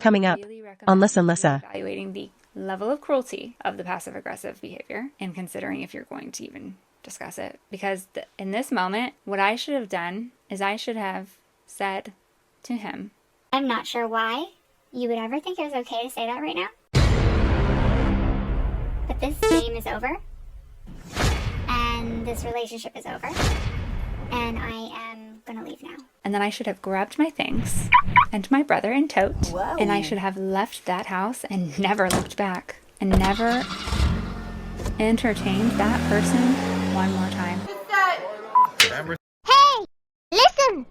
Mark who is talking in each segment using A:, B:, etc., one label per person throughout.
A: Coming up on Lyssa and Lyssa.
B: Evaluating the level of cruelty of the passive-aggressive behavior and considering if you're going to even discuss it. Because in this moment, what I should have done is I should have said to him,
C: I'm not sure why you would ever think it was okay to say that right now. But this game is over. And this relationship is over. And I am gonna leave now.
B: And then I should have grabbed my things and my brother in tote.
D: Whoa.
B: And I should have left that house and never looked back. And never entertained that person one more time.
C: Hey! Listen!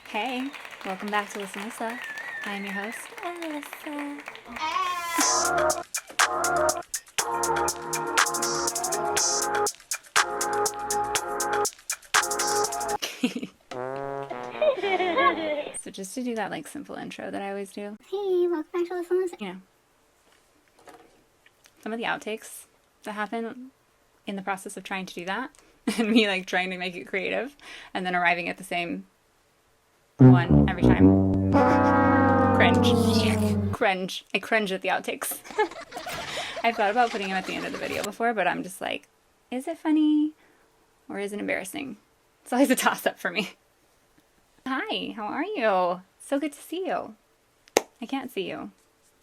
B: Hey, welcome back to Lyssa and Lyssa. I am your host, Lyssa. So just to do that like simple intro that I always do,
C: Hey, welcome back to Lyssa and Lyssa.
B: you know, some of the outtakes that happen in the process of trying to do that, and me like trying to make it creative, and then arriving at the same one every time. Cringe. I cringe at the outtakes. I've thought about putting them at the end of the video before, but I'm just like, is it funny or is it embarrassing? It's always a toss-up for me. Hi, how are you? So good to see you. I can't see you.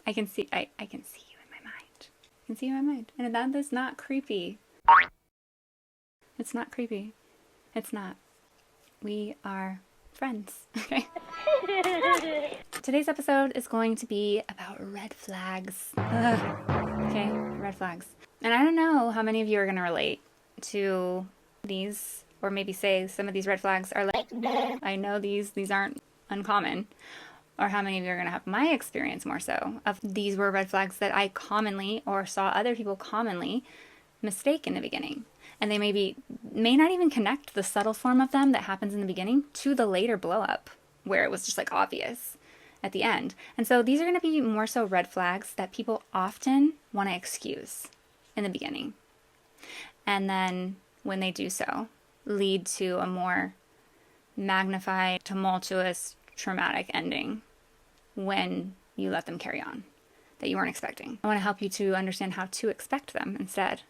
B: I can see you in my mind. I can see you in my mind. And that is not creepy. It's not creepy. It's not. We are friends, okay? Today's episode is going to be about red flags. Okay, red flags. And I don't know how many of you are going to relate to these, or maybe say some of these red flags are like, I know these aren't uncommon, or how many of you are going to have my experience more so of these were red flags that I commonly or saw other people commonly mistake in the beginning. And they may not even connect the subtle form of them that happens in the beginning to the later blow up where it was just like obvious at the end. And so these are going to be more so red flags that people often want to excuse in the beginning. And then when they do so, lead to a more magnified, tumultuous, traumatic ending when you let them carry on that you weren't expecting. I want to help you to understand how to expect them instead.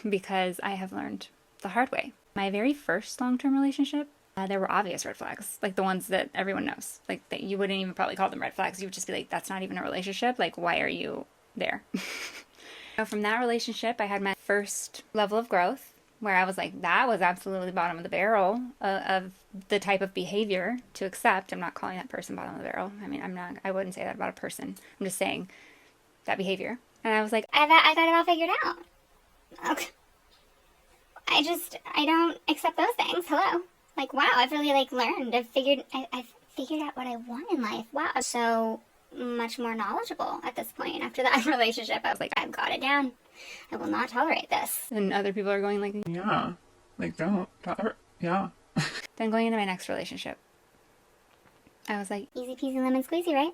B: Because I have learned the hard way. My very first long-term relationship, there were obvious red flags, like the ones that everyone knows, like that you wouldn't even probably call them red flags. You would just be like, that's not even a relationship. Like, why are you there? So from that relationship, I had my first level of growth where I was like, that was absolutely bottom of the barrel of the type of behavior to accept. I'm not calling that person bottom of the barrel. I mean, I wouldn't say that about a person. I'm just saying that behavior. And I was like,
C: I got it all figured out. Okay. I don't accept those things. Hello. Like, wow, I've really learned. I've figured out what I want in life. Wow. So much more knowledgeable at this point after that relationship. I was like, I've got it down. I will not tolerate this.
B: and other people are going like,
D: Yeah. Like, don't. Yeah.
B: then going into my next relationship, I was like,
C: Easy peasy lemon squeezy, right?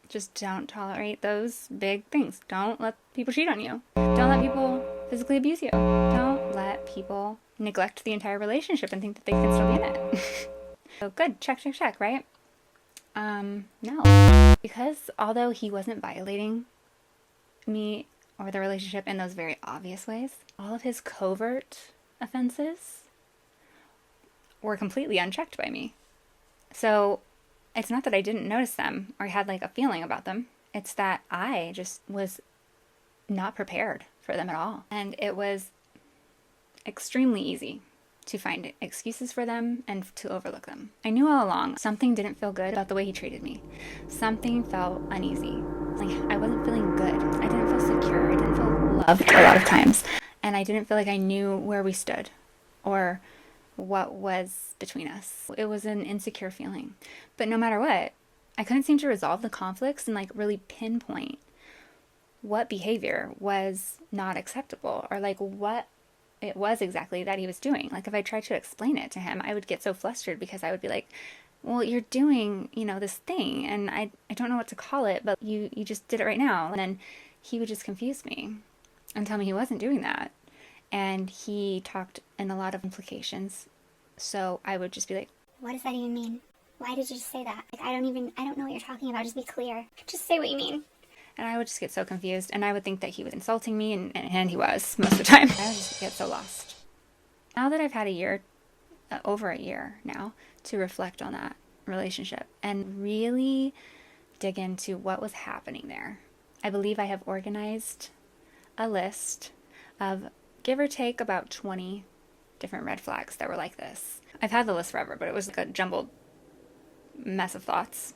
B: just don't tolerate those big things. Don't let people cheat on you. Don't let people physically abuse you. Don't let people neglect the entire relationship and think that they can still be in it. So good, check, right? No. Because although he wasn't violating me or the relationship in those very obvious ways, all of his covert offenses were completely unchecked by me. So it's not that I didn't notice them or had like a feeling about them. It's that I just was not prepared for them at all. And it was extremely easy to find excuses for them and to overlook them. I knew all along something didn't feel good about the way he treated me. Something felt uneasy. Like I wasn't feeling good. I didn't feel secure. I didn't feel loved a lot of times. And I didn't feel like I knew where we stood or what was between us. It was an insecure feeling. But no matter what, I couldn't seem to resolve the conflicts and like really pinpoint what behavior was not acceptable or like what it was exactly that he was doing. Like if I tried to explain it to him, I would get so flustered because I would be like, well, you're doing, this thing and I don't know what to call it, but you just did it right now. And then he would just confuse me and tell me he wasn't doing that. and he talked in a lot of implications. So I would just be like,
C: what does that even mean? Why did you just say that? Like, I don't know what you're talking about. Just be clear. Just say what you mean.
B: and I would just get so confused, and I would think that he was insulting me, and he was most of the time. I would just get so lost. Now that I've had a year, over a year now, to reflect on that relationship and really dig into what was happening there, I believe I have organized a list of, give or take, about 20 different red flags that were like this. I've had the list forever, but it was like a jumbled mess of thoughts.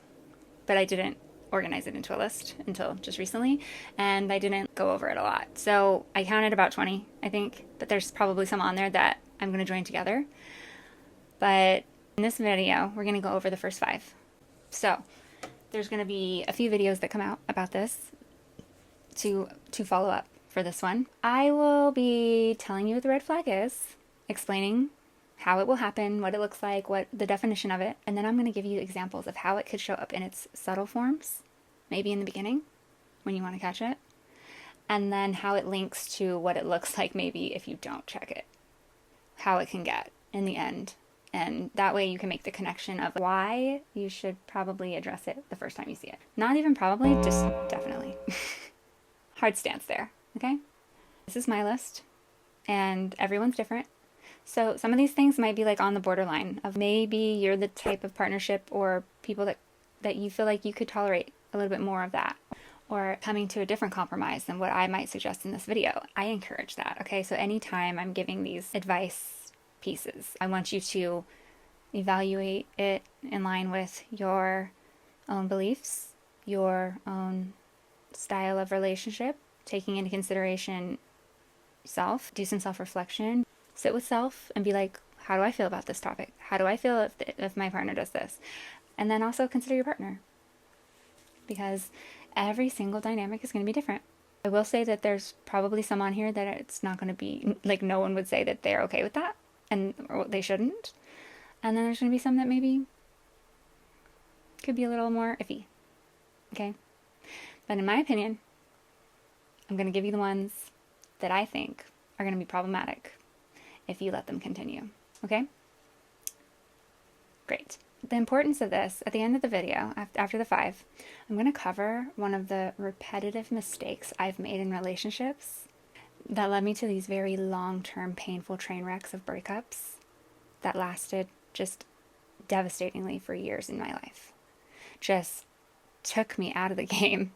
B: But I didn't organize it into a list until just recently, and I didn't go over it a lot. So I counted about 20, I think, but there's probably some on there that I'm going to join together. But in this video, we're going to go over the first 5. So there's going to be a few videos that come out about this to follow up for this one. I will be telling you what the red flag is, explaining how it will happen, what it looks like, what the definition of it, and then I'm going to give you examples of how it could show up in its subtle forms, maybe in the beginning when you want to catch it, and then how it links to what it looks like maybe if you don't check it, how it can get in the end. And that way you can make the connection of why you should probably address it the first time you see it. Not even probably, just definitely. Hard stance there, okay? This is my list, and everyone's different. So some of these things might be like on the borderline of maybe you're the type of partnership or people that you feel like you could tolerate a little bit more of that, or coming to a different compromise than what I might suggest in this video. I encourage that, okay? So anytime I'm giving these advice pieces, I want you to evaluate it in line with your own beliefs, your own style of relationship, taking into consideration self, do some self-reflection, sit with self and be like, how do I feel about this topic? How do I feel if my partner does this? And then also consider your partner, because every single dynamic is going to be different. I will say that there's probably some on here that it's not going to be, like, no one would say that they're okay with that, or they shouldn't. And then there's going to be some that maybe could be a little more iffy, okay? But in my opinion, I'm going to give you the ones that I think are going to be problematic if you let them continue, okay? Great. The importance of this, at the end of the video, after the 5, I'm going to cover one of the repetitive mistakes I've made in relationships that led me to these very long-term painful train wrecks of breakups that lasted just devastatingly for years in my life. Just took me out of the game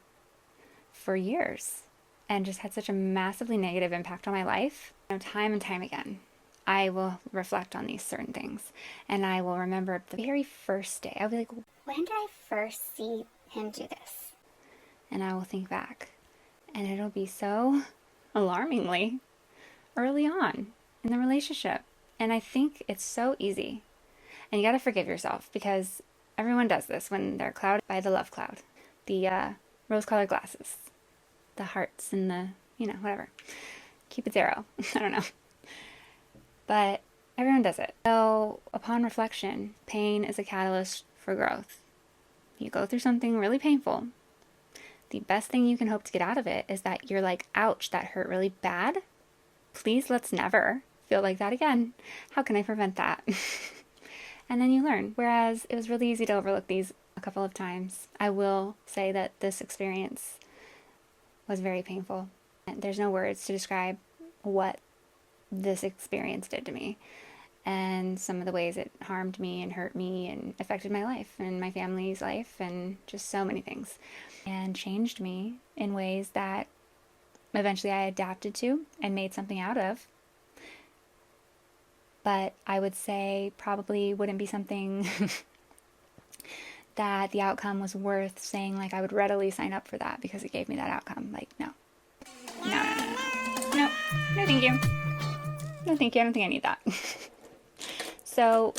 B: for years and just had such a massively negative impact on my life. Time and time again, I will reflect on these certain things, and I will remember the very first day. I'll be like,
C: when did I first see him do this?
B: And I will think back, and it'll be so alarmingly early on in the relationship. And I think it's so easy. And you got to forgive yourself, because everyone does this when they're clouded by the love cloud, the rose-colored glasses, the hearts, and the, whatever. Cupid's arrow. I don't know. But everyone does it. So upon reflection, pain is a catalyst for growth. You go through something really painful. The best thing you can hope to get out of it is that you're like, ouch, that hurt really bad. Please, let's never feel like that again. How can I prevent that? And then you learn. Whereas it was really easy to overlook these a couple of times. I will say that this experience was very painful. There's no words to describe what this experience did to me, and some of the ways it harmed me and hurt me and affected my life and my family's life and just so many things, and changed me in ways that eventually I adapted to and made something out of. But I would say probably wouldn't be something that the outcome was worth saying, like, I would readily sign up for that because it gave me that outcome. Like, no, thank you. No, thank you. I don't think I need that. So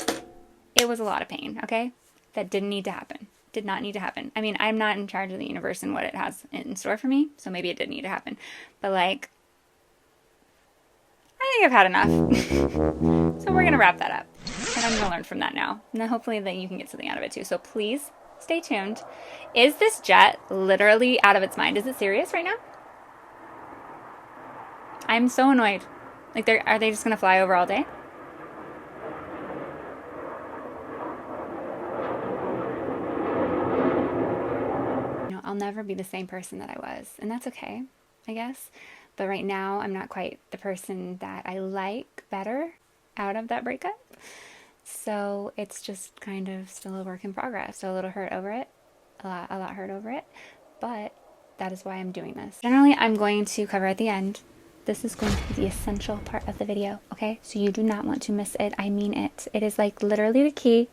B: it was a lot of pain, okay? That didn't need to happen. Did not need to happen. I mean, I'm not in charge of the universe and what it has in store for me, so maybe it did need to happen. But, like, I think I've had enough. So we're going to wrap that up. And I'm going to learn from that now. And then hopefully that you can get something out of it too. So please stay tuned. Is this jet literally out of its mind? Is it serious right now? I'm so annoyed. Like, are they just gonna fly over all day? You know, I'll never be the same person that I was, and that's okay, I guess. But right now, I'm not quite the person that I like better out of that breakup. So it's just kind of still a work in progress. So a little hurt over it, a lot hurt over it, but that is why I'm doing this. Generally, I'm going to cover at the end. This is going to be the essential part of the video, okay? So you do not want to miss it. I mean it. It is like literally the key.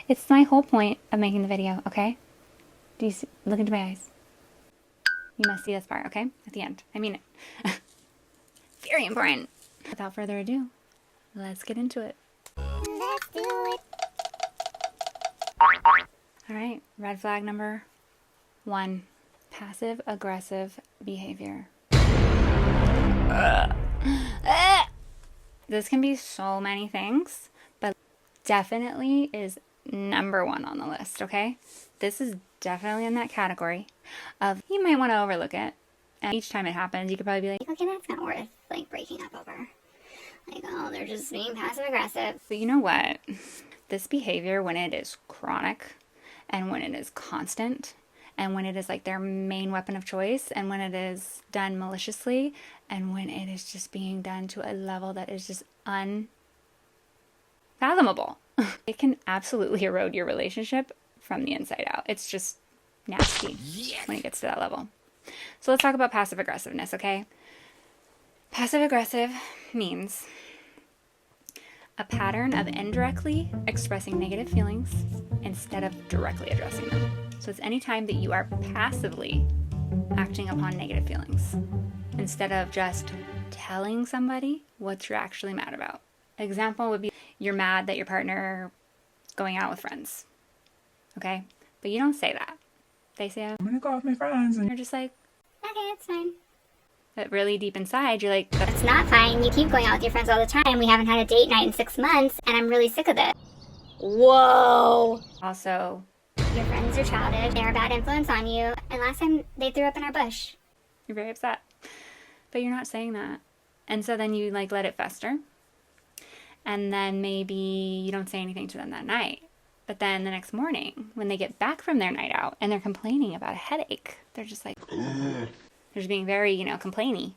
B: It's my whole point of making the video, okay? Do you see? Look into my eyes. You must see this part, okay? At the end. I mean it. Very important. Without further ado, let's get into it.
C: Let's do it.
B: All right, red flag number 1, passive aggressive behavior. This can be so many things, but definitely is number 1 on the list, okay? This is definitely in that category of you might want to overlook it. And each time it happens, you could probably be like,
C: Okay, that's not worth, like, breaking up over. Like, oh, they're just being passive aggressive.
B: but you know what? This behavior, when it is chronic and when it is constant and when it is like their main weapon of choice and when it is done maliciously and when it is just being done to a level that is just unfathomable, it can absolutely erode your relationship from the inside out. It's just nasty when it gets to that level. So let's talk about passive aggressiveness, okay? Passive aggressive means a pattern of indirectly expressing negative feelings instead of directly addressing them. So it's any time that you are passively acting upon negative feelings instead of just telling somebody what you're actually mad about. Example would be you're mad that your partner is going out with friends, okay? But you don't say that. They say,
D: I'm gonna go out with my friends, and
B: you're just like,
C: Okay, it's fine.
B: but really deep inside, you're like,
C: It's not fine. You keep going out with your friends all the time. We haven't had a date night in 6 months, and I'm really sick of it. Whoa!
B: also,
C: Your friends are childish. They're a bad influence on you. And last time, they threw up in our bush.
B: you're very upset. But you're not saying that. And so then you like let it fester. And then maybe you don't say anything to them that night. But then the next morning, when they get back from their night out and they're complaining about a headache, they're just like, they're just being very, complainy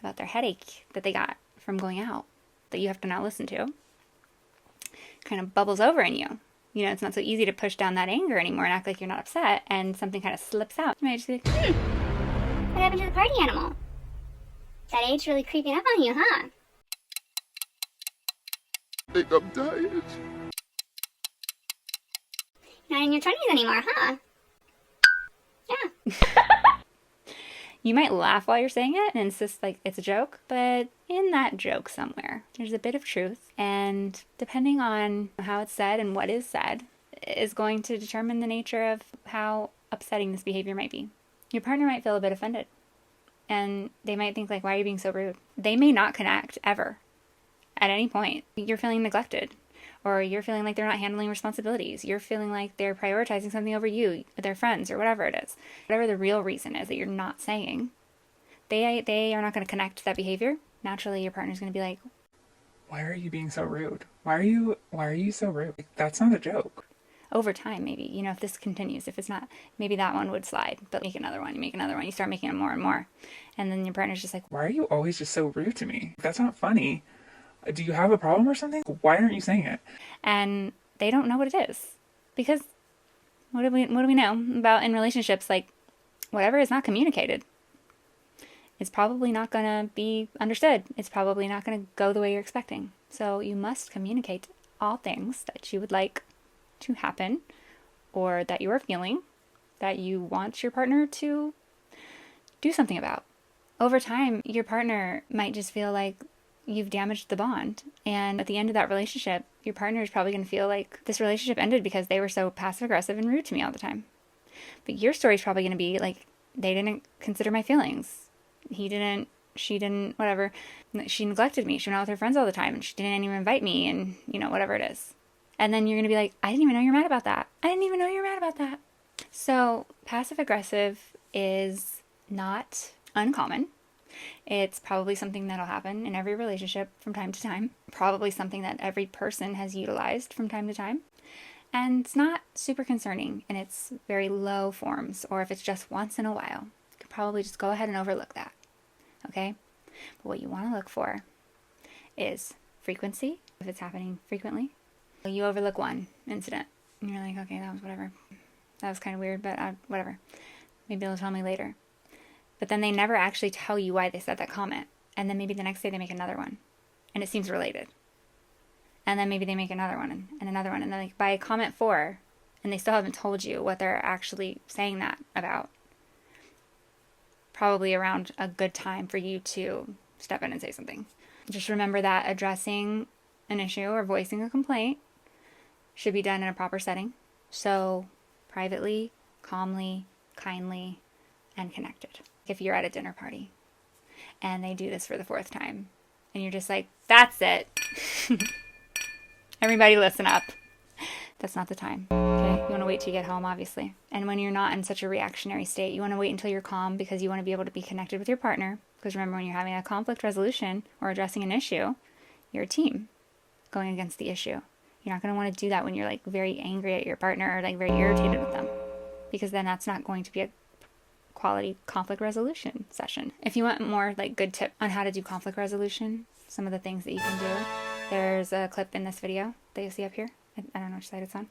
B: about their headache that they got from going out that you have to now listen to. Kind of bubbles over in you. You know, it's not so easy to push down that anger anymore and act like you're not upset, and something kind of slips out. You might just be like,
C: What happened to the party animal? That age really creeping up on you, huh?
E: I think I'm tired.
C: You're not in your 20s anymore, huh? Yeah.
B: You might laugh while you're saying it and insist like it's a joke, but in that joke somewhere, there's a bit of truth. And depending on how it's said and what is said is going to determine the nature of how upsetting this behavior might be. Your partner might feel a bit offended and they might think like, why are you being so rude? They may not connect ever at any point. You're feeling neglected, or you're feeling like they're not handling responsibilities. You're feeling like they're prioritizing something over you, their friends, or whatever it is. Whatever the real reason is that you're not saying, they are not going to connect to that behavior. Naturally, your partner's going to be like,
D: why are you being so rude? Why are you so rude? Like, that's not a joke.
B: over time, maybe, if this continues, if it's not, maybe that one would slide, but make another one, you start making them more and more. And then your partner's just like,
D: Why are you always just so rude to me? That's not funny. Do you have a problem or something? Why aren't you saying it?
B: and they don't know what it is. Because what do we know about in relationships? Like, whatever is not communicated, it's probably not going to be understood. It's probably not going to go the way you're expecting. So you must communicate all things that you would like to happen, or that you are feeling, that you want your partner to do something about. Over time, your partner might just feel like you've damaged the bond. And at the end of that relationship, your partner is probably going to feel like this relationship ended because they were so passive aggressive and rude to me all the time. But your story is probably going to be like, they didn't consider my feelings. He didn't, she didn't, whatever. She neglected me. She went out with her friends all the time and she didn't even invite me, and whatever it is. And then you're going to be like, I didn't even know you're mad about that. I didn't even know you're mad about that. So passive aggressive is not uncommon. It's probably something that'll happen in every relationship from time to time. Probably something that every person has utilized from time to time. And it's not super concerning in its very low forms, or if it's just once in a while. You could probably just go ahead and overlook that. Okay? But what you want to look for is frequency, if it's happening frequently. You overlook one incident, and you're like, okay, that was whatever. That was kind of weird, but whatever. Maybe they'll tell me later. But then they never actually tell you why they said that comment. And then maybe the next day they make another one, and it seems related. And then maybe they make another one and another one. And then like by comment 4, and they still haven't told you what they're actually saying that about. Probably around a good time for you to step in and say something. Just remember that addressing an issue or voicing a complaint should be done in a proper setting. So privately, calmly, kindly, and connected. If you're at a dinner party and they do this for the 4th time and you're just like, that's it. Everybody listen up. That's not the time. Okay? You want to wait till you get home, obviously. And when you're not in such a reactionary state, you want to wait until you're calm because you want to be able to be connected with your partner. Because remember, when you're having a conflict resolution or addressing an issue, you're a team going against the issue. You're not going to want to do that when you're like very angry at your partner or like very irritated with them, because then that's not going to be a quality conflict resolution session. If you want more like good tip on how to do conflict resolution, some of the things that you can do, there's a clip in this video that you see up here. I don't know which side it's on,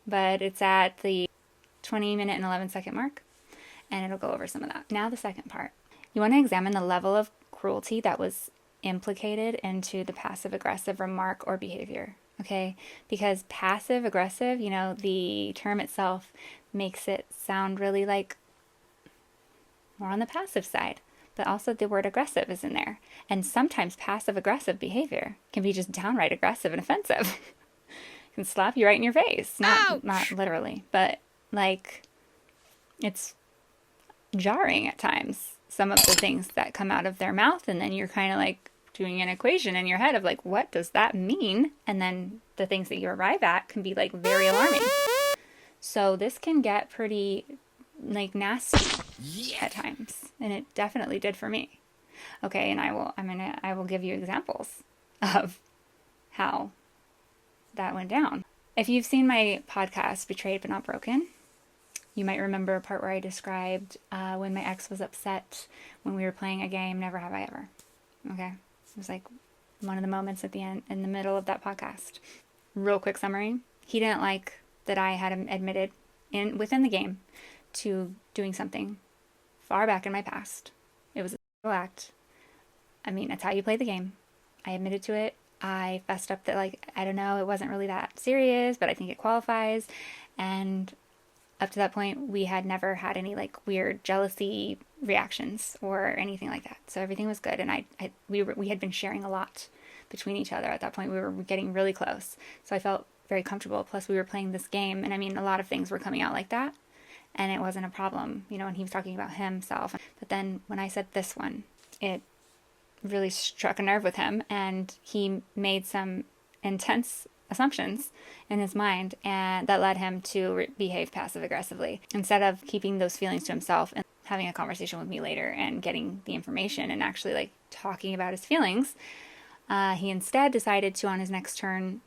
B: but it's at the 20-minute and 11-second mark, and it'll go over some of that. Now the second part. You want to examine the level of cruelty that was implicated into the passive-aggressive remark or behavior, okay? Because passive-aggressive, you know, the term itself makes it sound really like more on the passive side, but also the word aggressive is in there. And sometimes passive-aggressive behavior can be just downright aggressive and offensive. It can slap you right in your face. Not literally, but like it's jarring at times, some of the things that come out of their mouth, and then you're kind of like doing an equation in your head of like, what does that mean? And then the things that you arrive at can be like very alarming. So this can get pretty like nasty at times, and it definitely did for me. Okay, and I will give you examples of how that went down. If you've seen my podcast, Betrayed But Not Broken, you might remember a part where I described when my ex was upset when we were playing a game, Never Have I Ever. Okay, it was like one of the moments at the end, in the middle of that podcast. Real quick summary: he didn't like that I had admitted within the game to doing something far back in my past. It was a sexual act. I mean, that's how you play the game. I admitted to it. I fessed up that, like, I don't know, it wasn't really that serious, but I think it qualifies. And up to that point, we had never had any, like, weird jealousy reactions or anything like that. So everything was good. And we had been sharing a lot between each other. At that point, we were getting really close. So I felt very comfortable. Plus, we were playing this game. And I mean, a lot of things were coming out like that. And it wasn't a problem, you know, and he was talking about himself. But then when I said this one, it really struck a nerve with him, and he made some intense assumptions in his mind, and that led him to behave passive-aggressively. Instead of keeping those feelings to himself and having a conversation with me later and getting the information and actually, like, talking about his feelings, he instead decided to, on his next turn,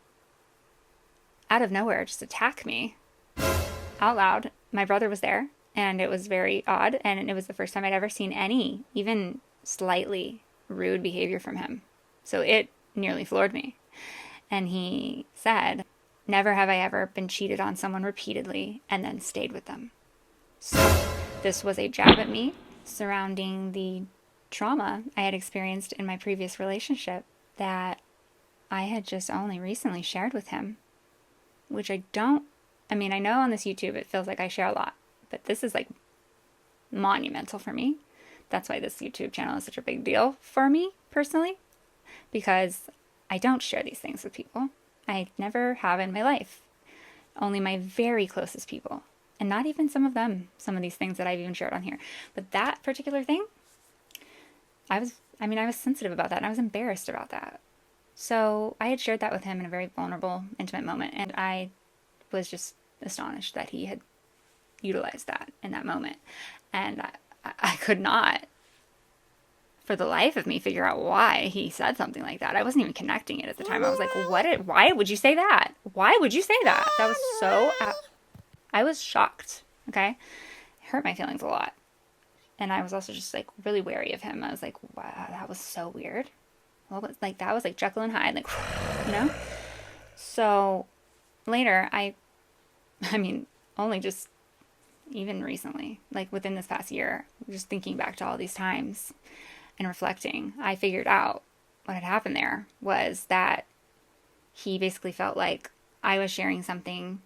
B: out of nowhere, just attack me out loud. My brother was there, and it was very odd, and it was the first time I'd ever seen any, even slightly rude behavior from him. So it nearly floored me. And he said, never have I ever been cheated on someone repeatedly and then stayed with them. So this was a jab at me surrounding the trauma I had experienced in my previous relationship that I had just only recently shared with him, which I know on this YouTube it feels like I share a lot, but this is like monumental for me. That's why this YouTube channel is such a big deal for me personally, because I don't share these things with people. I never have in my life. Only my very closest people, and not even some of these things that I've even shared on here. But that particular thing, I was sensitive about that, and I was embarrassed about that. So I had shared that with him in a very vulnerable, intimate moment, and I was just astonished that he had utilized that in that moment. And I could not for the life of me figure out why he said something like that. I wasn't even connecting it at the time. I was like, why would you say that? Why would you say that? That was so, I was shocked, okay? It hurt my feelings a lot. And I was also just like really wary of him. I was like, wow, that was so weird. Well, like that was like Jekyll and Hyde, like, you know? So later, I mean, only just even recently, like within this past year, just thinking back to all these times and reflecting, I figured out what had happened there was that he basically felt like I was sharing something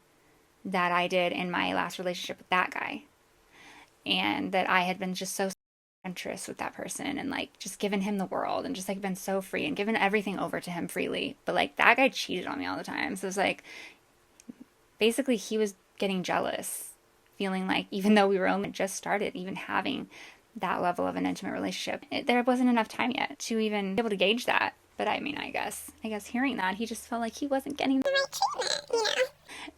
B: that I did in my last relationship with that guy. And that I had been just so adventurous with that person and like just given him the world and just like been so free and given everything over to him freely. But like that guy cheated on me all the time. So it was like, basically he was getting jealous, feeling like even though we were only just started even having that level of an intimate relationship, there wasn't enough time yet to even be able to gauge that. But I mean, I guess hearing that, he just felt like he wasn't getting the right treatment, you know?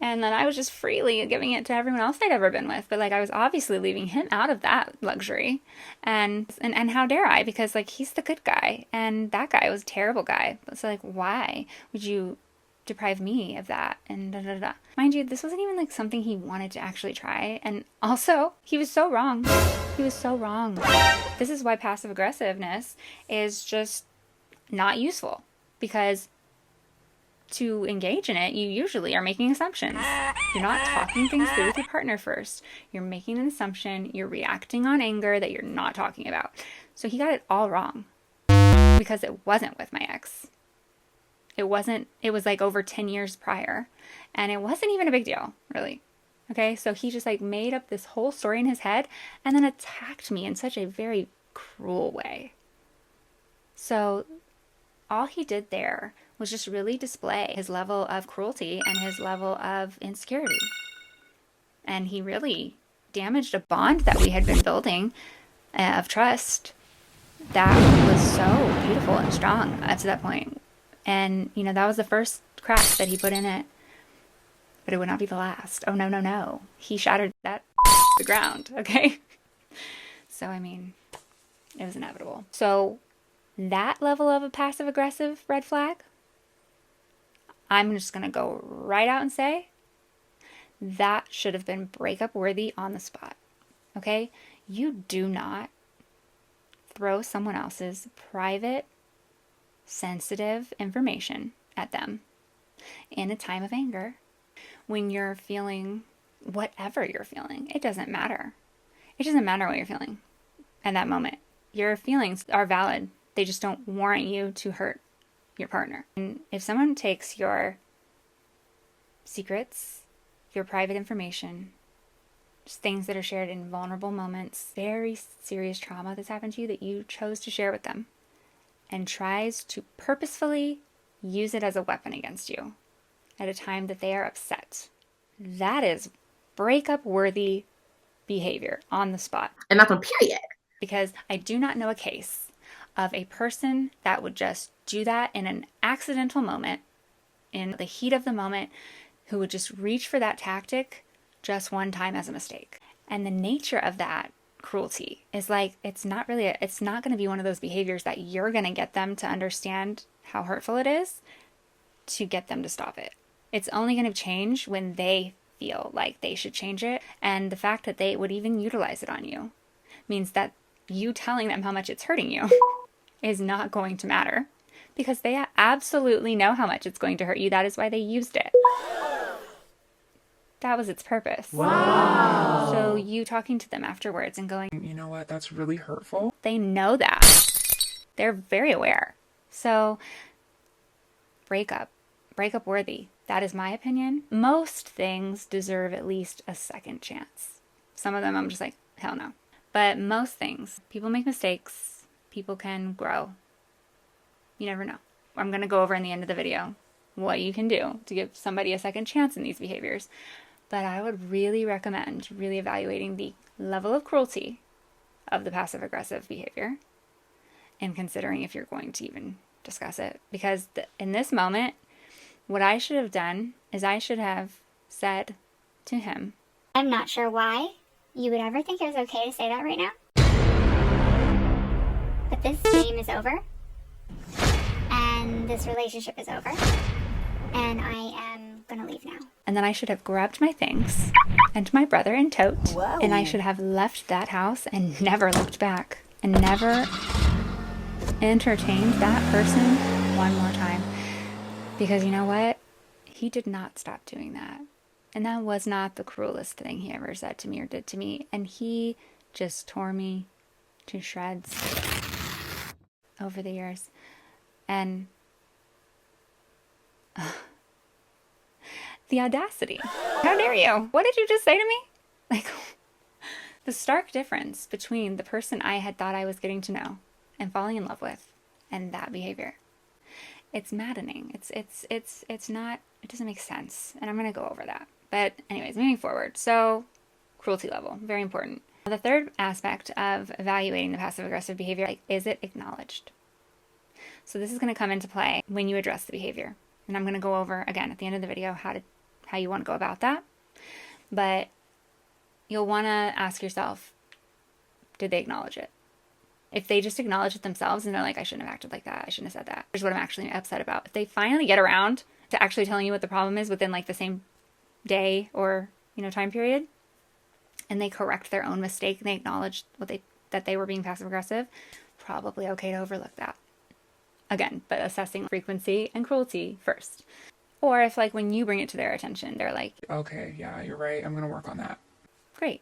B: And then I was just freely giving it to everyone else I'd ever been with. But like I was obviously leaving him out of that luxury. And how dare I? Because like he's the good guy and that guy was a terrible guy. So like why would you deprive me of that? And da da da. Mind you, this wasn't even like something he wanted to actually try. And also, he was so wrong. He was so wrong. This is why passive aggressiveness is just not useful, because to engage in it, you usually are making assumptions. You're not talking things through with your partner first. You're making an assumption. You're reacting on anger that you're not talking about. So he got it all wrong because it wasn't with my ex. It was like over 10 years prior, and it wasn't even a big deal, really. Okay, so he just like made up this whole story in his head and then attacked me in such a very cruel way. So all he did there was just really display his level of cruelty and his level of insecurity. And he really damaged a bond that we had been building of trust that was so beautiful and strong up to that point. And, you know, that was the first crack that he put in it. But it would not be the last. Oh, no, no, no. He shattered that to the ground, okay? So, I mean, it was inevitable. So, that level of a passive-aggressive red flag, I'm just going to go right out and say, that should have been breakup worthy on the spot, okay? You do not throw someone else's private, sensitive information at them in a time of anger when you're feeling whatever you're feeling. It doesn't matter. It doesn't matter what you're feeling at that moment. Your feelings are valid. They just don't warrant you to hurt your partner. And if someone takes your secrets, your private information, just things that are shared in vulnerable moments, very serious trauma that's happened to you that you chose to share with them, and tries to purposefully use it as a weapon against you at a time that they are upset, that is breakup worthy behavior on the spot.
F: And that's on period.
B: Because I do not know a case of a person that would just do that in an accidental moment, in the heat of the moment, who would just reach for that tactic just one time as a mistake. And the nature of that cruelty is like, it's not going to be one of those behaviors that you're going to get them to understand how hurtful it is to get them to stop it. It's only going to change when they feel like they should change it. And the fact that they would even utilize it on you means that you telling them how much it's hurting you is not going to matter, because they absolutely know how much it's going to hurt you. That is why they used it. That was its purpose.
F: Wow.
B: So you talking to them afterwards and going,
D: You know what? That's really hurtful.
B: they know that. They're very aware. So breakup worthy. That is my opinion. Most things deserve at least a second chance. Some of them I'm just like, hell no. But most things, people make mistakes. People can grow. You never know. I'm going to go over in the end of the video what you can do to give somebody a second chance in these behaviors. But I would really recommend really evaluating the level of cruelty of the passive-aggressive behavior and considering if you're going to even discuss it. Because in this moment, what I should have done is I should have said to him,
C: I'm not sure why you would ever think it was okay to say that right now. But this game is over. And this relationship is over. And I am gonna leave now.
B: And then I should have grabbed my things and my brother in tote.
F: Whoa.
B: And I should have left that house and never looked back. And never entertained that person one more time. Because you know what? He did not stop doing that. And that was not the cruelest thing he ever said to me or did to me. And he just tore me to shreds over the years. And the audacity. How dare you? What did you just say to me? Like, the stark difference between the person I had thought I was getting to know and falling in love with and that behavior. It's maddening. It's not, it doesn't make sense. And I'm going to go over that. But anyways, moving forward. So, cruelty level, very important. The third aspect of evaluating the passive-aggressive behavior, like, is it acknowledged? So this is going to come into play when you address the behavior. And I'm going to go over, again, at the end of the video, how you want to go about that. But you'll want to ask yourself, did they acknowledge it? If they just acknowledge it themselves and they're like, I shouldn't have acted like that, I shouldn't have said that, here's what I'm actually upset about. If they finally get around to actually telling you what the problem is within like the same day or, time period, and they correct their own mistake and they acknowledge that they were being passive aggressive, probably okay to overlook that. Again, but assessing frequency and cruelty first. Or if like when you bring it to their attention, they're like,
D: Okay, yeah, you're right. I'm going to work on that.
B: great.